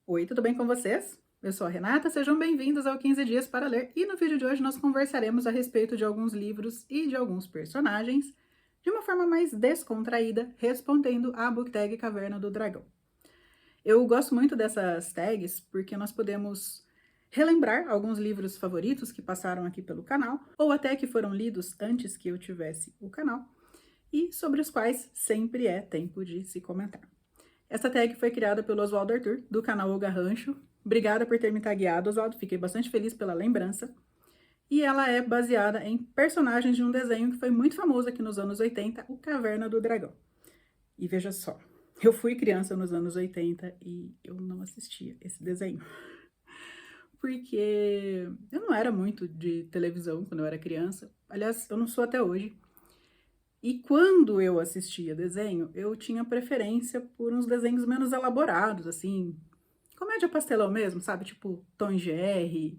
Oi, tudo bem com vocês? Eu sou a Renata, sejam bem-vindos ao 15 Dias para Ler e no vídeo de hoje nós conversaremos a respeito de alguns livros e de alguns personagens de uma forma mais descontraída, respondendo à book tag Caverna do Dragão. Eu gosto muito dessas tags porque nós podemos relembrar alguns livros favoritos que passaram aqui pelo canal ou até que foram lidos antes que eu tivesse o canal e sobre os quais sempre é tempo de se comentar. Essa tag foi criada pelo Oswaldo Arthur, do canal Olga Rancho. Obrigada por ter me tagueado, Oswaldo. Fiquei bastante feliz pela lembrança. E ela é baseada em personagens de um desenho que foi muito famoso aqui nos anos 80, o Caverna do Dragão. E veja só, eu fui criança nos anos 80 e eu não assistia esse desenho. Porque eu não era muito de televisão quando eu era criança. Aliás, eu não sou até hoje. E quando eu assistia desenho, eu tinha preferência por uns desenhos menos elaborados, assim, comédia pastelão mesmo, sabe? Tipo Tom e Jerry,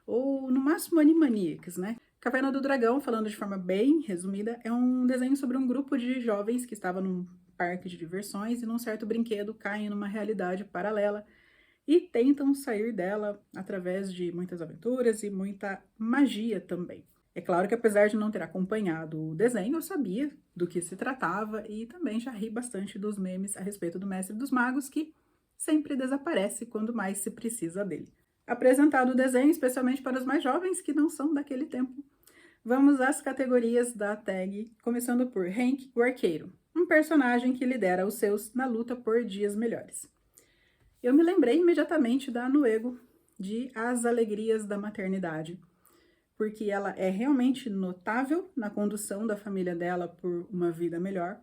ou no máximo Animaniacs, né? Caverna do Dragão, falando de forma bem resumida, é um desenho sobre um grupo de jovens que estava num parque de diversões e num certo brinquedo caem numa realidade paralela e tentam sair dela através de muitas aventuras e muita magia também. É claro que apesar de não ter acompanhado o desenho, eu sabia do que se tratava e também já ri bastante dos memes a respeito do Mestre dos Magos, que sempre desaparece quando mais se precisa dele. Apresentado o desenho, especialmente para os mais jovens que não são daquele tempo, vamos às categorias da tag, começando por Hank, o Arqueiro, um personagem que lidera os seus na luta por dias melhores. Eu me lembrei imediatamente da Noego, de As Alegrias da Maternidade, porque ela é realmente notável na condução da família dela por uma vida melhor,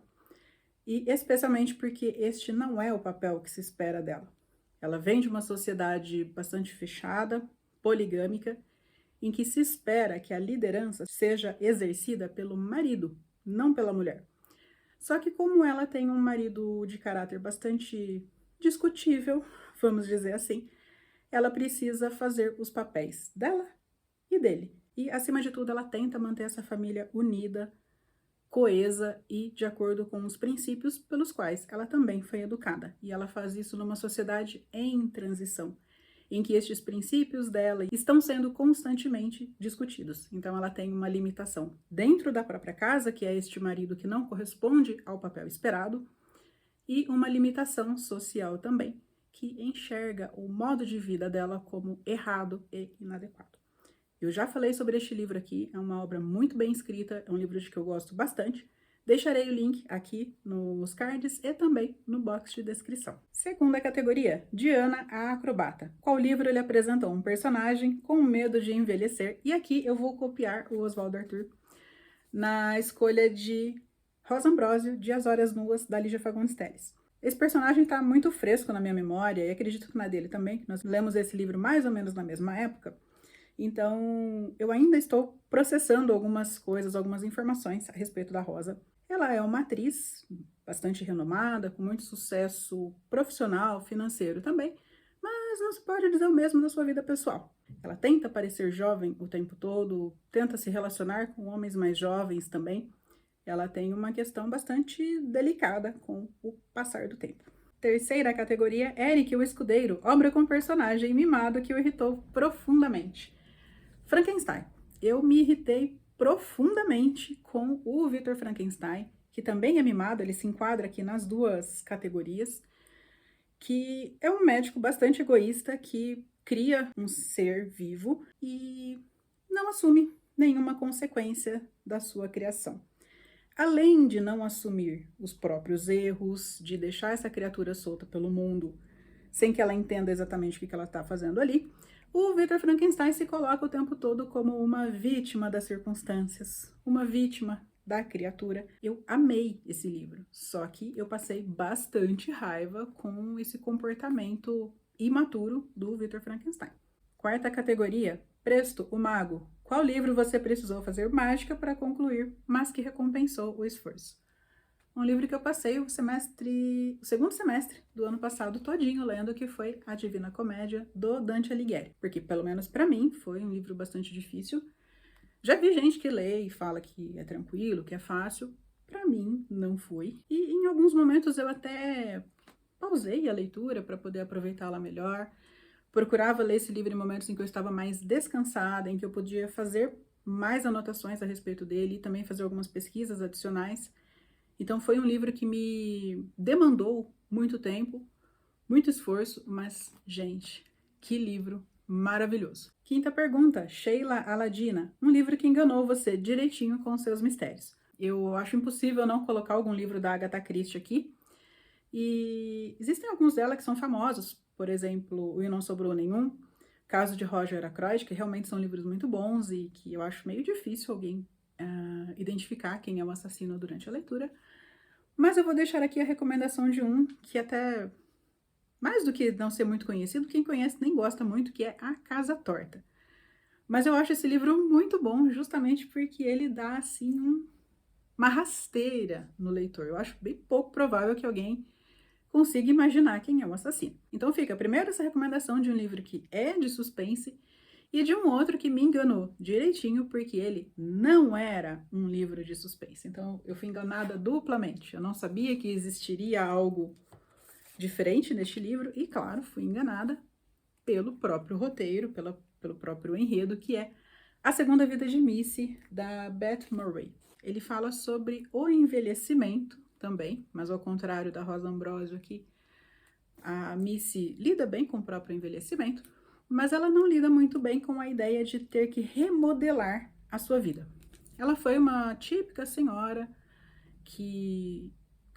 e especialmente porque este não é o papel que se espera dela. Ela vem de uma sociedade bastante fechada, poligâmica, em que se espera que a liderança seja exercida pelo marido, não pela mulher. Só que como ela tem um marido de caráter bastante discutível, vamos dizer assim, ela precisa fazer os papéis dela e dele. E, acima de tudo, ela tenta manter essa família unida, coesa e de acordo com os princípios pelos quais ela também foi educada. E ela faz isso numa sociedade em transição, em que estes princípios dela estão sendo constantemente discutidos. Então ela tem uma limitação dentro da própria casa, que é este marido que não corresponde ao papel esperado, e uma limitação social também, que enxerga o modo de vida dela como errado e inadequado. Eu já falei sobre este livro aqui, é uma obra muito bem escrita, é um livro de que eu gosto bastante. Deixarei o link aqui nos cards e também no box de descrição. Segunda categoria, Diana, a Acrobata. Qual livro ele apresentou um personagem com medo de envelhecer? E aqui eu vou copiar o Oswaldo Arthur na escolha de Rosa Ambrósio, de As Horas Nuas, da Lígia Fagundes Telles. Esse personagem está muito fresco na minha memória e acredito que na dele também, que nós lemos esse livro mais ou menos na mesma época. Então, eu ainda estou processando algumas coisas, algumas informações a respeito da Rosa. Ela é uma atriz bastante renomada, com muito sucesso profissional, financeiro também, mas não se pode dizer o mesmo da sua vida pessoal. Ela tenta parecer jovem o tempo todo, tenta se relacionar com homens mais jovens também. Ela tem uma questão bastante delicada com o passar do tempo. Terceira categoria, Eric o Escudeiro, obra com personagem mimado que o irritou profundamente. Frankenstein. Eu me irritei profundamente com o Victor Frankenstein, que também é mimado, ele se enquadra aqui nas duas categorias, que é um médico bastante egoísta que cria um ser vivo e não assume nenhuma consequência da sua criação. Além de não assumir os próprios erros, de deixar essa criatura solta pelo mundo sem que ela entenda exatamente o que ela está fazendo ali, o Victor Frankenstein se coloca o tempo todo como uma vítima das circunstâncias, uma vítima da criatura. Eu amei esse livro, só que eu passei bastante raiva com esse comportamento imaturo do Victor Frankenstein. Quarta categoria, Presto, o Mago. Qual livro você precisou fazer mágica para concluir, mas que recompensou o esforço? Um livro que eu passei o segundo semestre do ano passado todinho lendo, que foi A Divina Comédia, do Dante Alighieri. Porque, pelo menos para mim, foi um livro bastante difícil. Já vi gente que lê e fala que é tranquilo, que é fácil. Para mim, não foi. E em alguns momentos eu até pausei a leitura para poder aproveitá-la melhor. Procurava ler esse livro em momentos em que eu estava mais descansada, em que eu podia fazer mais anotações a respeito dele e também fazer algumas pesquisas adicionais. Então foi um livro que me demandou muito tempo, muito esforço, mas, gente, que livro maravilhoso. Quinta pergunta, Sheila Aladina. Um livro que enganou você direitinho com seus mistérios. Eu acho impossível não colocar algum livro da Agatha Christie aqui. E existem alguns dela que são famosos, por exemplo, O E Não Sobrou Nenhum, Caso de Roger Ackroyd, que realmente são livros muito bons e que eu acho meio difícil alguém identificar quem é o assassino durante a leitura. Mas eu vou deixar aqui a recomendação de um que até, mais do que não ser muito conhecido, quem conhece nem gosta muito, que é A Casa Torta. Mas eu acho esse livro muito bom justamente porque ele dá, assim, uma rasteira no leitor. Eu acho bem pouco provável que alguém consiga imaginar quem é o assassino. Então fica primeiro essa recomendação de um livro que é de suspense e de um outro que me enganou direitinho, porque ele não era um livro de suspense. Então eu fui enganada duplamente. Eu não sabia que existiria algo diferente neste livro e, claro, fui enganada pelo próprio roteiro, pelo próprio enredo, que é A Segunda Vida de Missy, da Beth Murray. Ele fala sobre o envelhecimento também, mas ao contrário da Rosa Ambrosio aqui, a Missy lida bem com o próprio envelhecimento, mas ela não lida muito bem com a ideia de ter que remodelar a sua vida. Ela foi uma típica senhora que,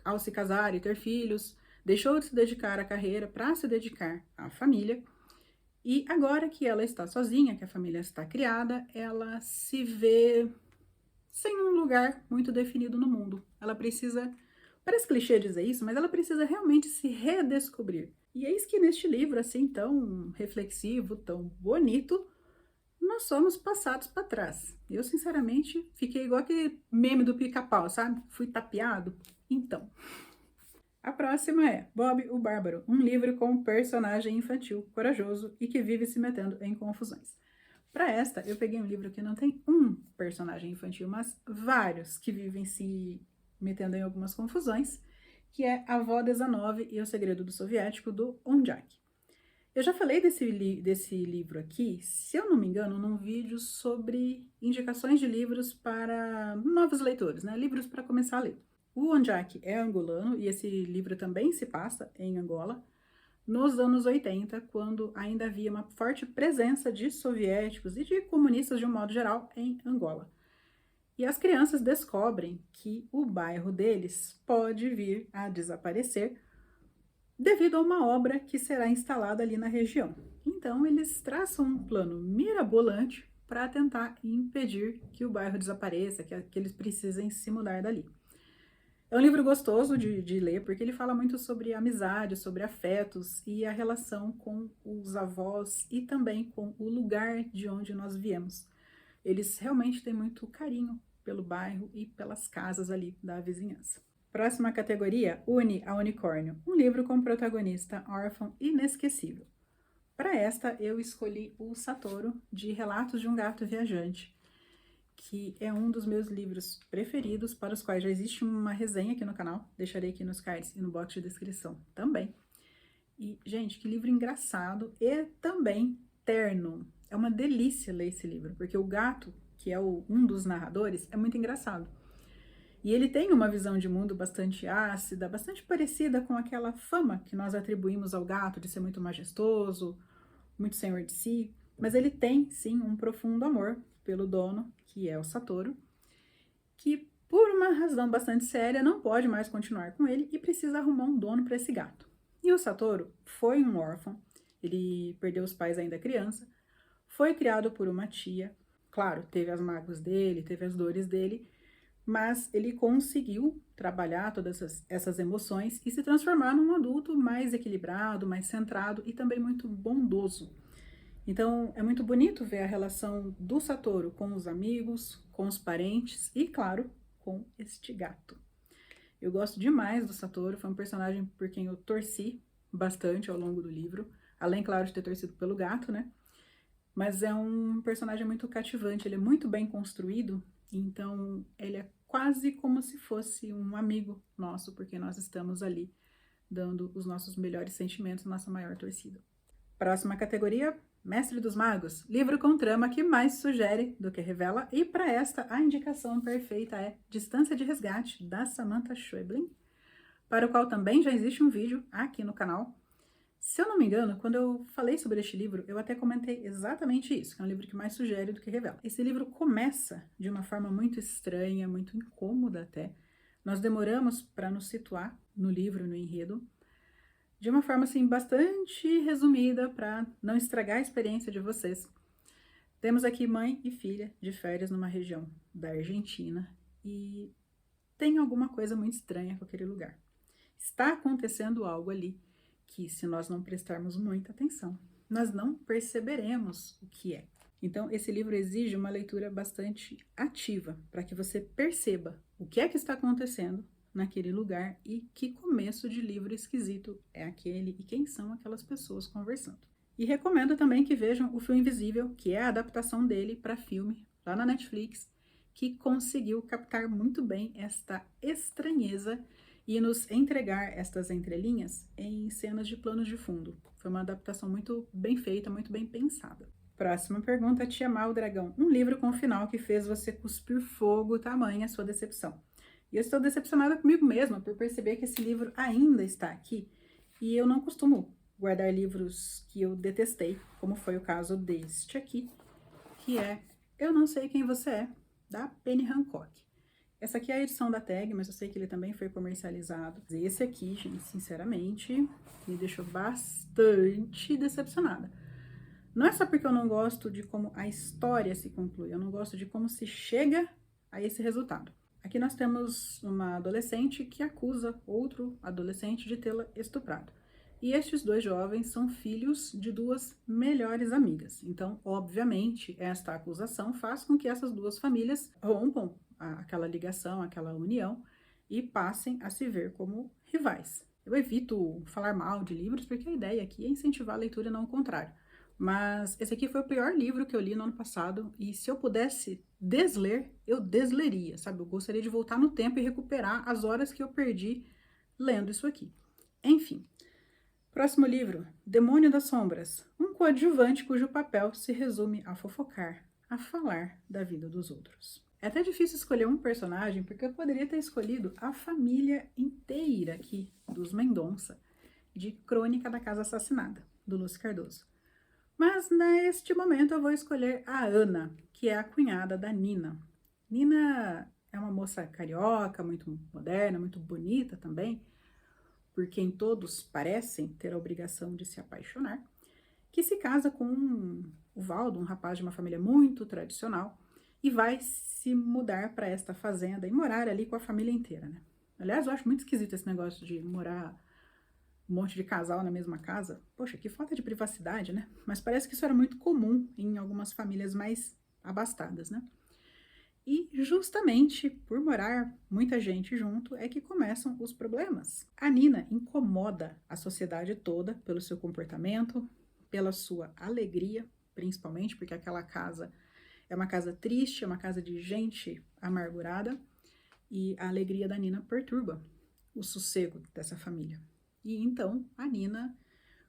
ao se casar e ter filhos, deixou de se dedicar à carreira para se dedicar à família. E agora que ela está sozinha, que a família está criada, ela se vê sem um lugar muito definido no mundo. Ela precisa, parece clichê dizer isso, mas ela precisa realmente se redescobrir. E eis que neste livro, assim, tão reflexivo, tão bonito, nós somos passados para trás. Eu, sinceramente, fiquei igual aquele meme do pica-pau, sabe? Fui tapeado. Então, a próxima é Bob o Bárbaro, um livro com um personagem infantil, corajoso e que vive se metendo em confusões. Para esta, eu peguei um livro que não tem um personagem infantil, mas vários que vivem se metendo em algumas confusões, que é A Avó Desanove e o Segredo do Soviético, do Onjak. Eu já falei desse livro aqui, se eu não me engano, num vídeo sobre indicações de livros para novos leitores, né? Livros para começar a ler. O Onjak é angolano e esse livro também se passa em Angola, nos anos 80, quando ainda havia uma forte presença de soviéticos e de comunistas de um modo geral em Angola. E as crianças descobrem que o bairro deles pode vir a desaparecer devido a uma obra que será instalada ali na região. Então, eles traçam um plano mirabolante para tentar impedir que o bairro desapareça, que eles precisem se mudar dali. É um livro gostoso de ler, porque ele fala muito sobre amizade, sobre afetos e a relação com os avós e também com o lugar de onde nós viemos. Eles realmente têm muito carinho pelo bairro e pelas casas ali da vizinhança. Próxima categoria, Uni a Unicórnio, um livro com protagonista órfão inesquecível. Para esta, eu escolhi o Satoru, de Relatos de um Gato Viajante, que é um dos meus livros preferidos, para os quais já existe uma resenha aqui no canal, deixarei aqui nos cards e no box de descrição também. E, gente, que livro engraçado e também terno. É uma delícia ler esse livro, porque o gato, que é um dos narradores, é muito engraçado. E ele tem uma visão de mundo bastante ácida, bastante parecida com aquela fama que nós atribuímos ao gato de ser muito majestoso, muito senhor de si, mas ele tem, sim, um profundo amor pelo dono, que é o Satoru, que, por uma razão bastante séria, não pode mais continuar com ele e precisa arrumar um dono para esse gato. E o Satoru foi um órfão, ele perdeu os pais ainda criança, foi criado por uma tia, claro, teve as mágoas dele, teve as dores dele, mas ele conseguiu trabalhar todas essas emoções e se transformar num adulto mais equilibrado, mais centrado e também muito bondoso. Então, é muito bonito ver a relação do Satoru com os amigos, com os parentes e, claro, com este gato. Eu gosto demais do Satoru, foi um personagem por quem eu torci bastante ao longo do livro, além, claro, de ter torcido pelo gato, né? Mas é um personagem muito cativante, ele é muito bem construído, então ele é quase como se fosse um amigo nosso, porque nós estamos ali dando os nossos melhores sentimentos, nossa maior torcida. Próxima categoria, Mestre dos Magos, livro com trama que mais sugere do que revela, e para esta a indicação perfeita é Distância de Resgate, da Samantha Schweblin, para o qual também já existe um vídeo aqui no canal. Se eu não me engano, quando eu falei sobre este livro, eu até comentei exatamente isso, que é um livro que mais sugere do que revela. Esse livro começa de uma forma muito estranha, muito incômoda até. Nós demoramos para nos situar no livro, no enredo, de uma forma assim bastante resumida para não estragar a experiência de vocês. Temos aqui mãe e filha de férias numa região da Argentina e tem alguma coisa muito estranha com aquele lugar. Está acontecendo algo ali que, se nós não prestarmos muita atenção, nós não perceberemos o que é. Então, esse livro exige uma leitura bastante ativa para que você perceba o que é que está acontecendo naquele lugar e que começo de livro esquisito é aquele e quem são aquelas pessoas conversando. E recomendo também que vejam O Fio Invisível, que é a adaptação dele para filme lá na Netflix, que conseguiu captar muito bem esta estranheza e nos entregar estas entrelinhas em cenas de planos de fundo. Foi uma adaptação muito bem feita, muito bem pensada. Próxima pergunta, Te Amar o Dragão. Um livro com um final que fez você cuspir fogo, tamanha a sua decepção. E eu estou decepcionada comigo mesma por perceber que esse livro ainda está aqui e eu não costumo guardar livros que eu detestei, como foi o caso deste aqui, que é Eu Não Sei Quem Você É, da Penny Hancock. Essa aqui é a edição da Tag, mas eu sei que ele também foi comercializado. Esse aqui, gente, sinceramente, me deixou bastante decepcionada. Não é só porque eu não gosto de como a história se conclui, eu não gosto de como se chega a esse resultado. Aqui nós temos uma adolescente que acusa outro adolescente de tê-la estuprado. E estes dois jovens são filhos de duas melhores amigas. Então, obviamente, esta acusação faz com que essas duas famílias rompam aquela ligação, aquela união e passem a se ver como rivais. Eu evito falar mal de livros porque a ideia aqui é incentivar a leitura e não o contrário. Mas esse aqui foi o pior livro que eu li no ano passado e se eu pudesse desler, eu desleria, sabe? Eu gostaria de voltar no tempo e recuperar as horas que eu perdi lendo isso aqui. Enfim. Próximo livro, Demônio das Sombras, um coadjuvante cujo papel se resume a fofocar, a falar da vida dos outros. É até difícil escolher um personagem, porque eu poderia ter escolhido a família inteira aqui dos Mendonça, de Crônica da Casa Assassinada, do Lúcio Cardoso. Mas neste momento eu vou escolher a Ana, que é a cunhada da Nina. Nina é uma moça carioca, muito moderna, muito bonita também, por quem todos parecem ter a obrigação de se apaixonar, que se casa com o Valdo, um rapaz de uma família muito tradicional, e vai se mudar para esta fazenda e morar ali com a família inteira, né? Aliás, eu acho muito esquisito esse negócio de morar um monte de casal na mesma casa. Poxa, que falta de privacidade, né? Mas parece que isso era muito comum em algumas famílias mais abastadas, né? E justamente por morar muita gente junto é que começam os problemas. A Nina incomoda a sociedade toda pelo seu comportamento, pela sua alegria, principalmente porque aquela casa é uma casa triste, é uma casa de gente amargurada e a alegria da Nina perturba o sossego dessa família. E então a Nina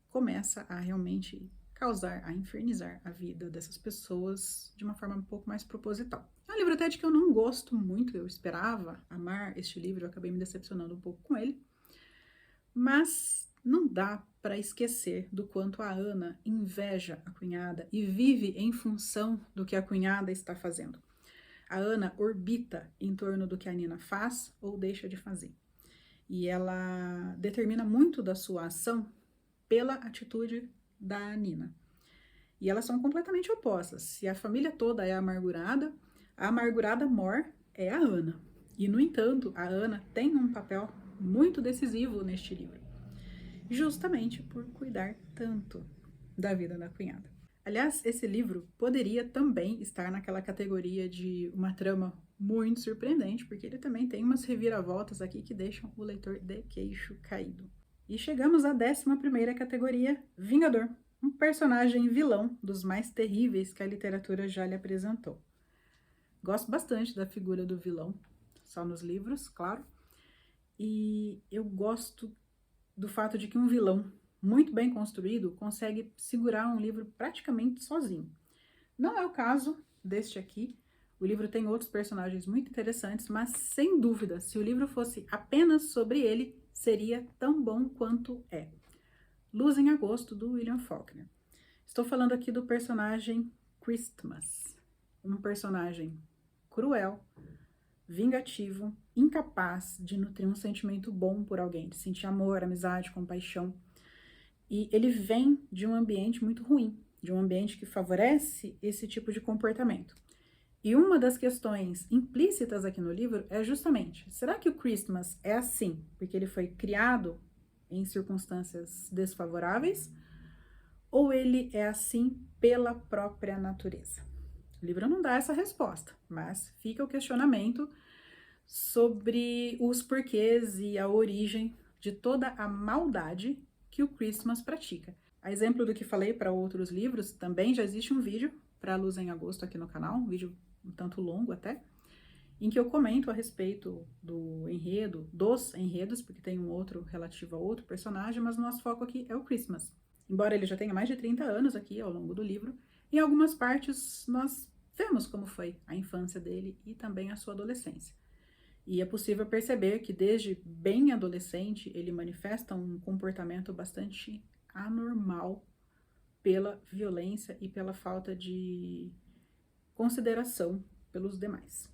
começa a realmente causar, a infernizar a vida dessas pessoas de uma forma um pouco mais proposital. É um livro até de que eu não gosto muito, eu esperava amar este livro, eu acabei me decepcionando um pouco com ele, mas não dá para esquecer do quanto a Ana inveja a cunhada e vive em função do que a cunhada está fazendo. A Ana orbita em torno do que a Nina faz ou deixa de fazer. E ela determina muito da sua ação pela atitude da Nina. E elas são completamente opostas. Se a família toda é amargurada, a amargurada mor é a Ana. E, no entanto, a Ana tem um papel muito decisivo neste livro, justamente por cuidar tanto da vida da cunhada. Aliás, esse livro poderia também estar naquela categoria de uma trama muito surpreendente, porque ele também tem umas reviravoltas aqui que deixam o leitor de queixo caído. E chegamos à 11ª categoria, Vingador, um personagem vilão dos mais terríveis que a literatura já lhe apresentou. Gosto bastante da figura do vilão, só nos livros, claro, e eu gosto do fato de que um vilão muito bem construído consegue segurar um livro praticamente sozinho. Não é o caso deste aqui. O livro tem outros personagens muito interessantes, mas sem dúvida, se o livro fosse apenas sobre ele, seria tão bom quanto é. Luz em Agosto, do William Faulkner. Estou falando aqui do personagem Christmas, um personagem cruel, vingativo, incapaz de nutrir um sentimento bom por alguém, de sentir amor, amizade, compaixão. E ele vem de um ambiente muito ruim, de um ambiente que favorece esse tipo de comportamento. E uma das questões implícitas aqui no livro é justamente, será que o Christmas é assim porque ele foi criado em circunstâncias desfavoráveis, ou ele é assim pela própria natureza? O livro não dá essa resposta, mas fica o questionamento sobre os porquês e a origem de toda a maldade que o Christmas pratica. A exemplo do que falei para outros livros, também já existe um vídeo para Luz em Agosto aqui no canal, um vídeo um tanto longo até, em que eu comento a respeito do enredo, dos enredos, porque tem um outro relativo a outro personagem, mas o nosso foco aqui é o Christmas. Embora ele já tenha mais de 30 anos aqui ao longo do livro, em algumas partes nós vemos como foi a infância dele e também a sua adolescência. E é possível perceber que desde bem adolescente ele manifesta um comportamento bastante anormal pela violência e pela falta de consideração pelos demais.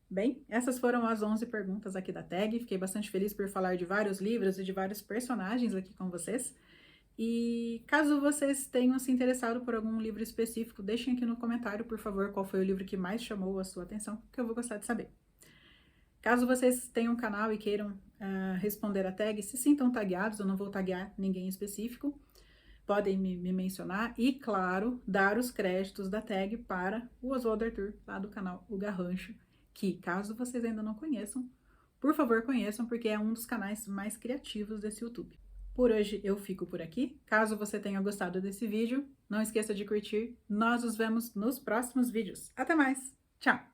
Bem, essas foram as 11 perguntas aqui da tag. Fiquei bastante feliz por falar de vários livros e de vários personagens aqui com vocês. E caso vocês tenham se interessado por algum livro específico, deixem aqui no comentário, por favor, qual foi o livro que mais chamou a sua atenção, que eu vou gostar de saber. Caso vocês tenham um canal e queiram responder a tag, se sintam tagueados, eu não vou taguear ninguém específico, podem me mencionar e, claro, dar os créditos da tag para o Oswaldo Arthur, lá do canal O Garrancho, que, caso vocês ainda não conheçam, por favor conheçam, porque é um dos canais mais criativos desse YouTube. Por hoje eu fico por aqui. Caso você tenha gostado desse vídeo, não esqueça de curtir. Nós nos vemos nos próximos vídeos. Até mais! Tchau!